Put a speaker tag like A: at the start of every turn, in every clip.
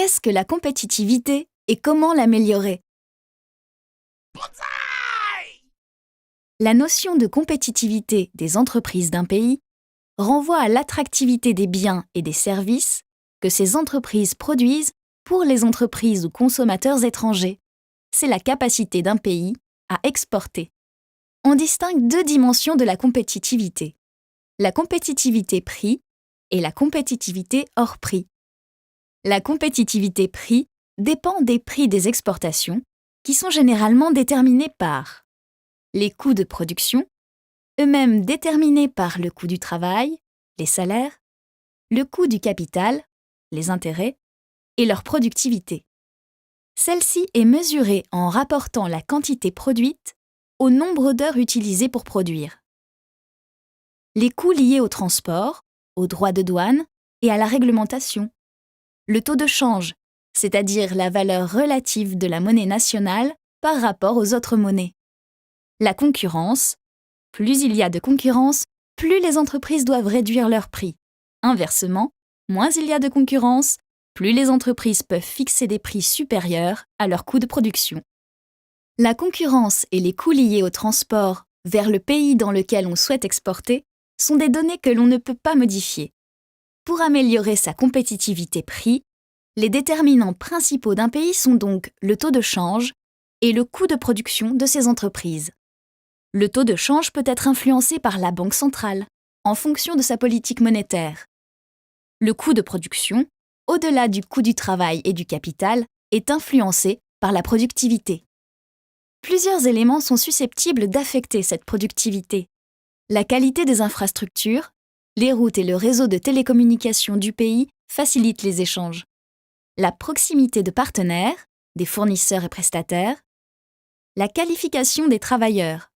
A: Qu'est-ce que la compétitivité et comment l'améliorer? La notion de compétitivité des entreprises d'un pays renvoie à l'attractivité des biens et des services que ces entreprises produisent pour les entreprises ou consommateurs étrangers. C'est la capacité d'un pays à exporter. On distingue deux dimensions de la compétitivité: la compétitivité prix et la compétitivité hors prix. La compétitivité prix dépend des prix des exportations, qui sont généralement déterminés par les coûts de production, eux-mêmes déterminés par le coût du travail, les salaires, le coût du capital, les intérêts, et leur productivité. Celle-ci est mesurée en rapportant la quantité produite au nombre d'heures utilisées pour produire. Les coûts liés au transport, aux droits de douane et à la réglementation. Le taux de change, c'est-à-dire la valeur relative de la monnaie nationale par rapport aux autres monnaies. La concurrence. Plus il y a de concurrence, plus les entreprises doivent réduire leurs prix. Inversement, moins il y a de concurrence, plus les entreprises peuvent fixer des prix supérieurs à leurs coûts de production. La concurrence et les coûts liés au transport vers le pays dans lequel on souhaite exporter sont des données que l'on ne peut pas modifier. Pour améliorer sa compétitivité prix, les déterminants principaux d'un pays sont donc le taux de change et le coût de production de ses entreprises. Le taux de change peut être influencé par la Banque centrale, en fonction de sa politique monétaire. Le coût de production, au-delà du coût du travail et du capital, est influencé par la productivité. Plusieurs éléments sont susceptibles d'affecter cette productivité. La qualité des infrastructures, les routes et le réseau de télécommunications du pays facilitent les échanges. La proximité de partenaires, des fournisseurs et prestataires, la qualification des travailleurs,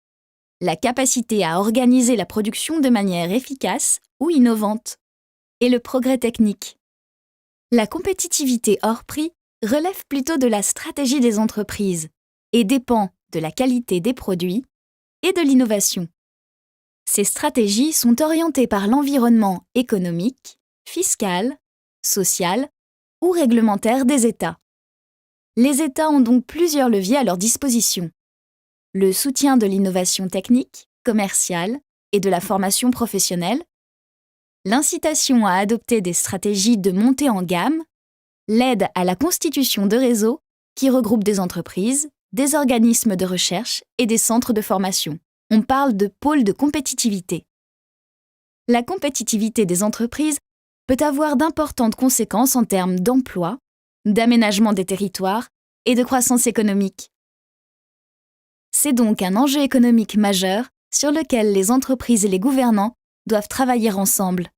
A: la capacité à organiser la production de manière efficace ou innovante, et le progrès technique. La compétitivité hors prix relève plutôt de la stratégie des entreprises et dépend de la qualité des produits et de l'innovation. Ces stratégies sont orientées par l'environnement économique, fiscal, social ou réglementaire des États. Les États ont donc plusieurs leviers à leur disposition: le soutien de l'innovation technique, commerciale et de la formation professionnelle, l'incitation à adopter des stratégies de montée en gamme, l'aide à la constitution de réseaux qui regroupent des entreprises, des organismes de recherche et des centres de formation. On parle de pôles de compétitivité. La compétitivité des entreprises peut avoir d'importantes conséquences en termes d'emploi, d'aménagement des territoires et de croissance économique. C'est donc un enjeu économique majeur sur lequel les entreprises et les gouvernants doivent travailler ensemble.